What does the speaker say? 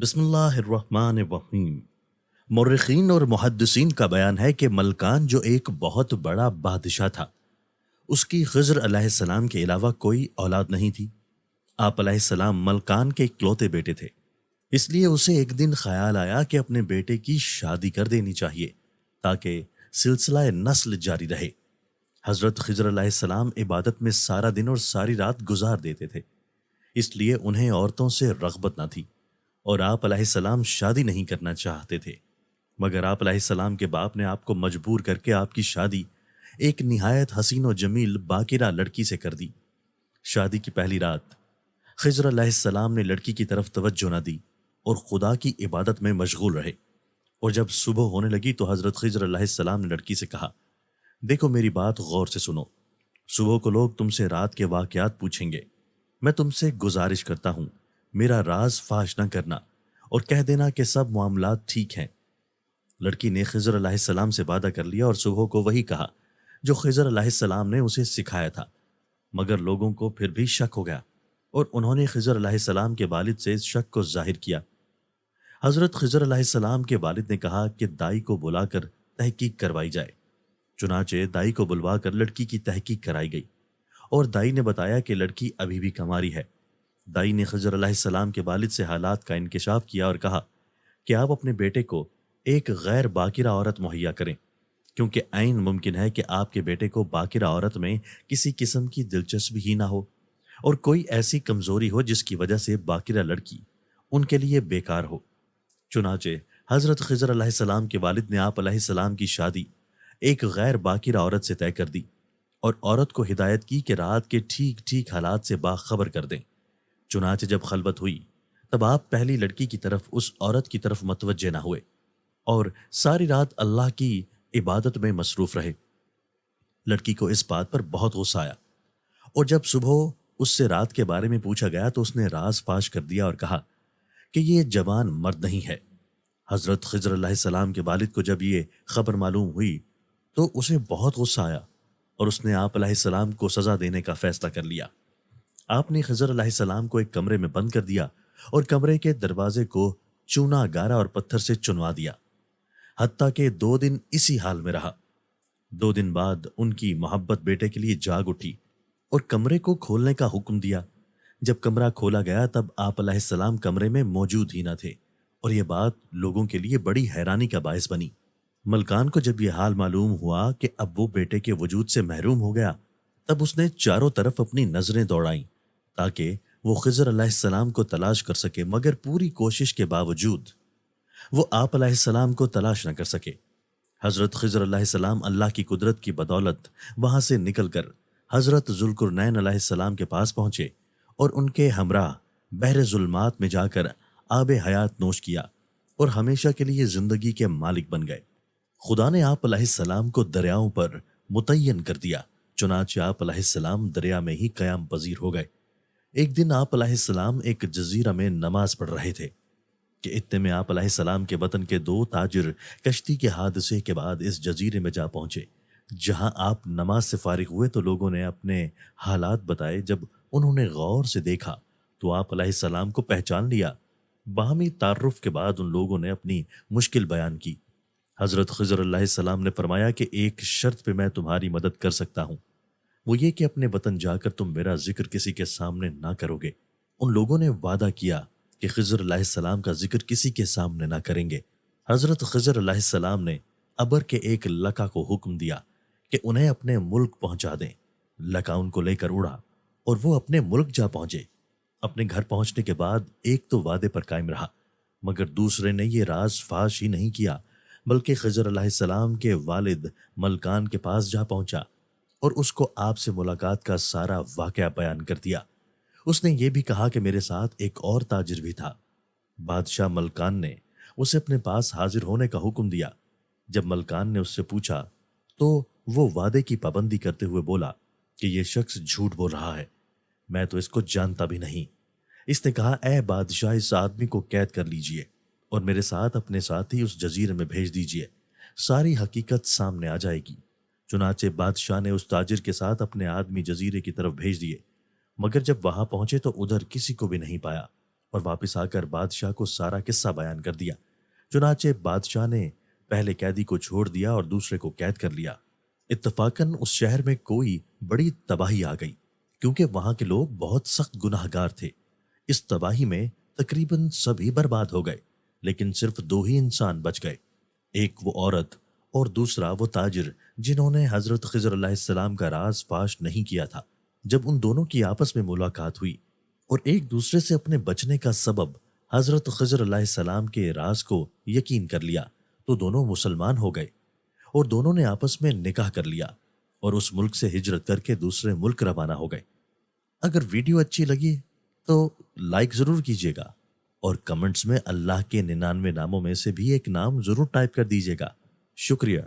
بسم اللہ الرحمن الرحیم۔ مورخین اور محدثین کا بیان ہے کہ ملکان جو ایک بہت بڑا بادشاہ تھا، اس کی خضر علیہ السلام کے علاوہ کوئی اولاد نہیں تھی۔ آپ علیہ السلام ملکان کے اکلوتے بیٹے تھے، اس لیے اسے ایک دن خیال آیا کہ اپنے بیٹے کی شادی کر دینی چاہیے تاکہ سلسلہ نسل جاری رہے۔ حضرت خضر علیہ السلام عبادت میں سارا دن اور ساری رات گزار دیتے تھے، اس لیے انہیں عورتوں سے رغبت نہ تھی اور آپ علیہ السلام شادی نہیں کرنا چاہتے تھے، مگر آپ علیہ السلام کے باپ نے آپ کو مجبور کر کے آپ کی شادی ایک نہایت حسین و جمیل باکرہ لڑکی سے کر دی۔ شادی کی پہلی رات خضر علیہ السلام نے لڑکی کی طرف توجہ نہ دی اور خدا کی عبادت میں مشغول رہے، اور جب صبح ہونے لگی تو حضرت خضر علیہ السلام نے لڑکی سے کہا، دیکھو میری بات غور سے سنو، صبح کو لوگ تم سے رات کے واقعات پوچھیں گے، میں تم سے گزارش کرتا ہوں میرا راز فاش نہ کرنا اور کہہ دینا کہ سب معاملات ٹھیک ہیں۔ لڑکی نے خضر علیہ السلام سے وعدہ کر لیا اور صبح کو وہی کہا جو خضر علیہ السلام نے اسے سکھایا تھا، مگر لوگوں کو پھر بھی شک ہو گیا اور انہوں نے خضر علیہ السلام کے والد سے اس شک کو ظاہر کیا۔ حضرت خضر علیہ السلام کے والد نے کہا کہ دائی کو بلا کر تحقیق کروائی جائے۔ چنانچہ دائی کو بلوا کر لڑکی کی تحقیق کرائی گئی اور دائی نے بتایا کہ لڑکی ابھی بھی کنواری ہے۔ دائی نے خضر علیہ السلام کے والد سے حالات کا انکشاف کیا اور کہا کہ آپ اپنے بیٹے کو ایک غیر باکرہ عورت مہیا کریں، کیونکہ عین ممکن ہے کہ آپ کے بیٹے کو باکرہ عورت میں کسی قسم کی دلچسپی ہی نہ ہو اور کوئی ایسی کمزوری ہو جس کی وجہ سے باکرہ لڑکی ان کے لیے بیکار ہو۔ چنانچہ حضرت خضر علیہ السلام کے والد نے آپ علیہ السلام کی شادی ایک غیر باکرہ عورت سے طے کر دی اور عورت کو ہدایت کی کہ رات کے ٹھیک ٹھیک حالات سے باخبر کر دیں۔ چنانچہ جب خلوت ہوئی تب آپ پہلی لڑکی کی طرف اس عورت کی طرف متوجہ نہ ہوئے اور ساری رات اللہ کی عبادت میں مصروف رہے۔ لڑکی کو اس بات پر بہت غصہ آیا اور جب صبح اس سے رات کے بارے میں پوچھا گیا تو اس نے راز فاش کر دیا اور کہا کہ یہ جوان مرد نہیں ہے۔ حضرت خضر علیہ السلام کے والد کو جب یہ خبر معلوم ہوئی تو اسے بہت غصہ آیا اور اس نے آپ علیہ السلام کو سزا دینے کا فیصلہ کر لیا۔ آپ نے خضر علیہ السلام کو ایک کمرے میں بند کر دیا اور کمرے کے دروازے کو چونا گارا اور پتھر سے چنوا دیا، حتیٰ کہ 2 دن اسی حال میں رہا۔ 2 دن بعد ان کی محبت بیٹے کے لیے جاگ اٹھی اور کمرے کو کھولنے کا حکم دیا۔ جب کمرہ کھولا گیا تب آپ علیہ السلام کمرے میں موجود ہی نہ تھے اور یہ بات لوگوں کے لیے بڑی حیرانی کا باعث بنی۔ ملکان کو جب یہ حال معلوم ہوا کہ اب وہ بیٹے کے وجود سے محروم ہو گیا تب اس نے چاروں طرف اپنی نظریں دوڑائیں تاکہ وہ خضر علیہ السلام کو تلاش کر سکے، مگر پوری کوشش کے باوجود وہ آپ علیہ السلام کو تلاش نہ کر سکے۔ حضرت خضر علیہ السلام اللہ کی قدرت کی بدولت وہاں سے نکل کر حضرت ذوالقرنین علیہ السلام کے پاس پہنچے اور ان کے ہمراہ بحر ظلمات میں جا کر آب حیات نوش کیا اور ہمیشہ کے لیے زندگی کے مالک بن گئے۔ خدا نے آپ علیہ السلام کو دریاؤں پر متعین کر دیا، چنانچہ آپ علیہ السلام دریا میں ہی قیام پذیر ہو گئے۔ ایک دن آپ علیہ السلام ایک جزیرہ میں نماز پڑھ رہے تھے کہ اتنے میں آپ علیہ السلام کے وطن کے 2 تاجر کشتی کے حادثے کے بعد اس جزیرے میں جا پہنچے۔ جہاں آپ نماز سے فارغ ہوئے تو لوگوں نے اپنے حالات بتائے۔ جب انہوں نے غور سے دیکھا تو آپ علیہ السلام کو پہچان لیا۔ باہمی تعارف کے بعد ان لوگوں نے اپنی مشکل بیان کی۔ حضرت خضر علیہ السلام نے فرمایا کہ ایک شرط پہ میں تمہاری مدد کر سکتا ہوں، وہ یہ کہ اپنے وطن جا کر تم میرا ذکر کسی کے سامنے نہ کرو گے۔ ان لوگوں نے وعدہ کیا کہ خضر علیہ السلام کا ذکر کسی کے سامنے نہ کریں گے۔ حضرت خضر علیہ السلام نے ابر کے ایک لکا کو حکم دیا کہ انہیں اپنے ملک پہنچا دیں۔ لکا ان کو لے کر اڑا اور وہ اپنے ملک جا پہنچے۔ اپنے گھر پہنچنے کے بعد ایک تو وعدے پر قائم رہا، مگر دوسرے نے یہ راز فاش ہی نہیں کیا، بلکہ خضر علیہ السلام کے والد ملکان کے پاس جا پہنچا اور اس کو آپ سے ملاقات کا سارا واقعہ بیان کر دیا۔ اس نے یہ بھی کہا کہ میرے ساتھ ایک اور تاجر بھی تھا۔ بادشاہ ملکان نے اسے اپنے پاس حاضر ہونے کا حکم دیا۔ جب ملکان نے اس سے پوچھا تو وہ وعدے کی پابندی کرتے ہوئے بولا کہ یہ شخص جھوٹ بول رہا ہے، میں تو اس کو جانتا بھی نہیں۔ اس نے کہا، اے بادشاہ، اس آدمی کو قید کر لیجئے اور میرے ساتھ اپنے ساتھی اس جزیرے میں بھیج دیجئے، ساری حقیقت سامنے آ جائے گی۔ چنانچہ بادشاہ نے اس تاجر کے ساتھ اپنے آدمی جزیرے کی طرف بھیج دیے، مگر جب وہاں پہنچے تو ادھر کسی کو بھی نہیں پایا۔ اور واپس آ کر بادشاہ کو سارا قصہ بیان کر دیا۔ چنانچہ بادشاہ نے پہلے قیدی کو چھوڑ دیا اور دوسرے کو قید کر لیا۔ اتفاقاً اس شہر میں کوئی بڑی تباہی آ گئی، کیونکہ وہاں کے لوگ بہت سخت گناہ گار تھے۔ اس تباہی میں تقریباً سبھی برباد ہو گئے، لیکن صرف دو ہی انسان بچ گئے، ایک وہ عورت اور دوسرا وہ تاجر جنہوں نے حضرت خضر علیہ السلام کا راز فاش نہیں کیا تھا۔ جب ان دونوں کی آپس میں ملاقات ہوئی اور ایک دوسرے سے اپنے بچنے کا سبب حضرت خضر علیہ السلام کے راز کو یقین کر لیا تو دونوں مسلمان ہو گئے اور دونوں نے آپس میں نکاح کر لیا اور اس ملک سے ہجرت کر کے دوسرے ملک روانہ ہو گئے۔ اگر ویڈیو اچھی لگی تو لائک ضرور کیجیے گا اور کمنٹس میں اللہ کے 99 ناموں میں سے بھی ایک نام ضرور ٹائپ کر دیجیے گا۔ شکریہ۔